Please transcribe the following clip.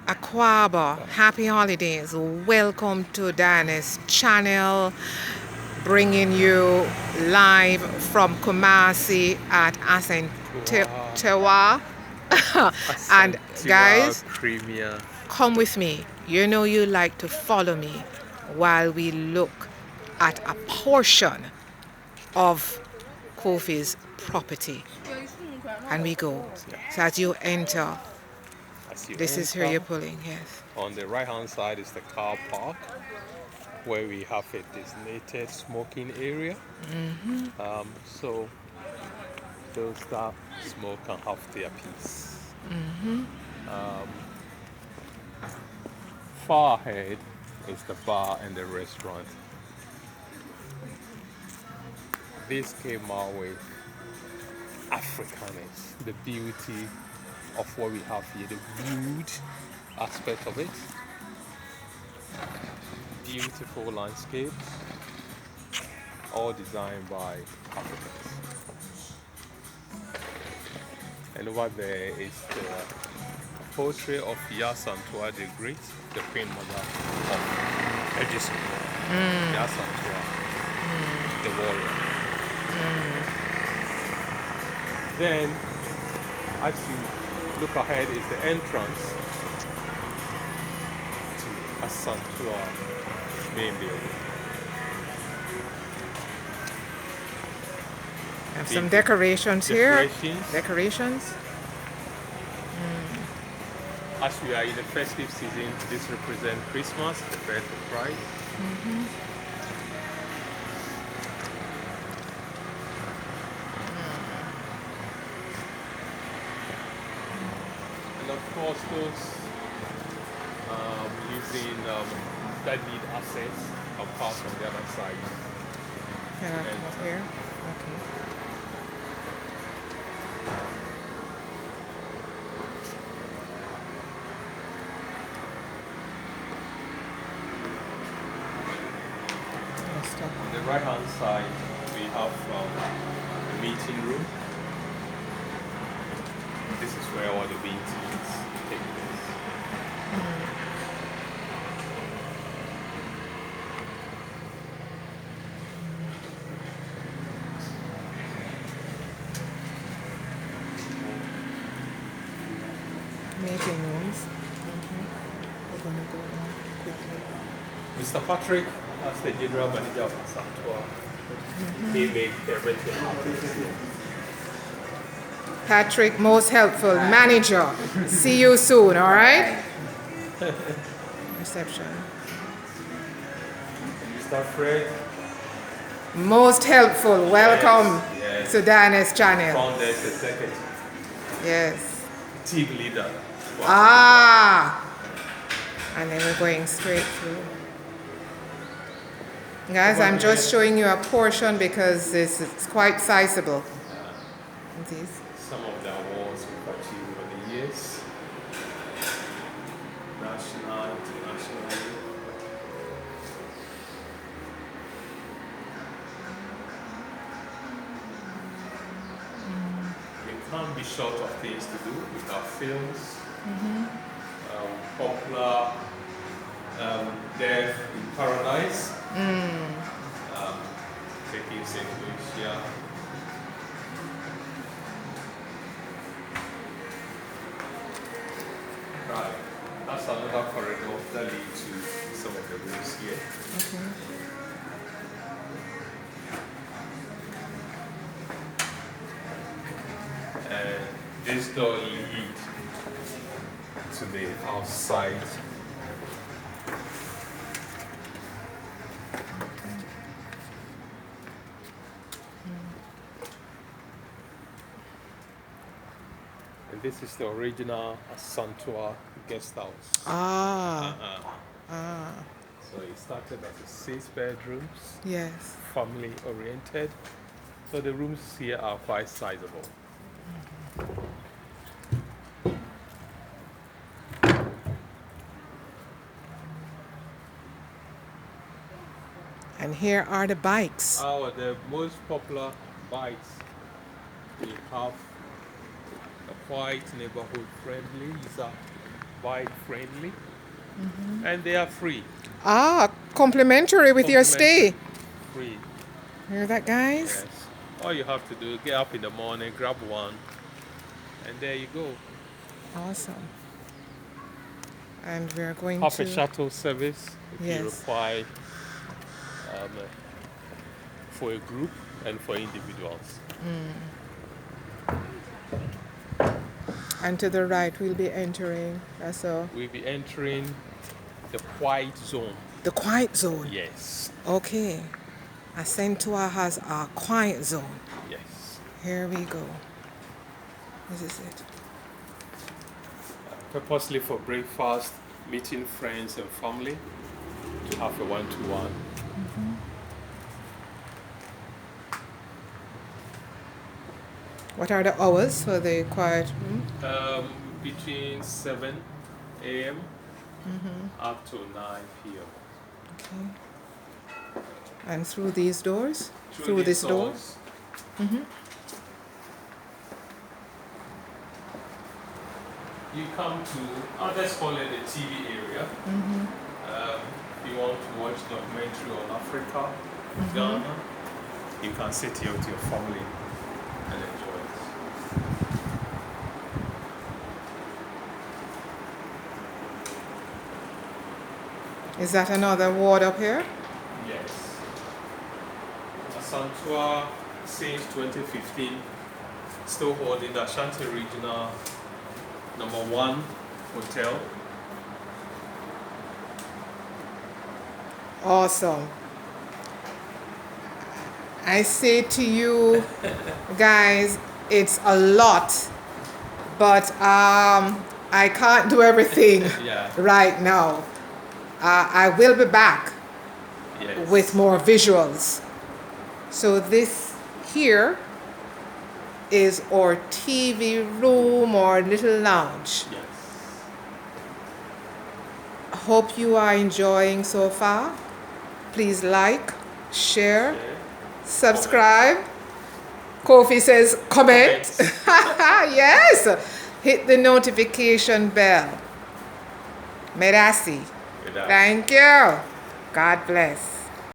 Aquaba, happy holidays. Welcome to Diane's channel, bringing you live from Kumasi at Asantewaa. And Asantewaa guys, Premier. come with me. You know you like to follow me while we look at a portion of Kofi's property. And we go. So as you enter, As you this is where enter, you're pulling, yes. on the right hand side is the car park where we have a designated smoking area. So those that smoke can have their peace. Far ahead is the bar and the restaurant. This came out with Africanness, the beauty of what we have here, the wood aspect of it. Beautiful landscapes, all designed by Africans. And over there is the portrait of Asantewaa the Great, the Queen Mother of Edison. Asantewaa, the warrior. Then, as you look ahead, is the entrance to Asantewaa main building. Have some decorations here. Decorations. As we are in the festive season, this represents Christmas, the birth of Christ. And of course, those using that need access are passed on the other side. Can I come up here? Okay. On the right hand side, we have the meeting room. This is where all the meetings take place. Meeting rooms. We're going to go down quickly. Mr. Patrick, as the general manager of Asantewaa, he made everything happen. Patrick, most helpful manager. See you soon, all right? Reception. Mr. Fred, Most helpful. Welcome yes. to Diane's channel. Founders Executive, Yes. team leader. Ah! And then we're going straight through. Guys, I'm just showing you a portion because it's quite sizable. These. Some of the awards we've achieved over the years, national, international. We can't be short of things to do. We have films, popular Death in Paradise, taking St. Lucia. Right, that's another corridor that leads to some of the rooms here. Okay. And this door leads to the outside. And this is the original Asantewaa guest house. So it started as a 6 bedrooms, Yes. family oriented. So the rooms here are quite sizable. And here are the bikes. The most popular bikes we have quite neighborhood friendly. These are bike friendly, and they are free. Ah, complimentary with your stay. Free. Hear that, guys? Yes. All you have to do is get up in the morning, grab one, and there you go. Awesome. And we're going Have to... a shuttle service if you Yes. require for a group and for individuals. And to the right, we'll be entering. So We'll be entering the quiet zone. the quiet zone. Yes. Okay. Asantewaa has a quiet zone. Yes. Here we go. This is it. Purposely for breakfast, meeting friends and family to have a one-to-one. What are the hours for the quiet room? Between 7 a.m. up to 9 p.m. Okay. And through these doors? Through these this door? doors, you come to, let's call it the TV area. If you want to watch documentary on Africa, Ghana, you can sit here with your family and enjoy it. Is that another ward up here? Yes. Asantewaa since 2015, still holding the Ashanti Regional #1 hotel. Awesome. I say to you guys, it's a lot, but I can't do everything Yeah. right now. I will be back Yes. with more visuals. So this here is our TV room or little lounge. Yes. Hope you are enjoying so far. Please like, share, Okay. subscribe. Kofi says comment. Yes. Hit the notification bell. Merasi. With that. Thank you. God bless.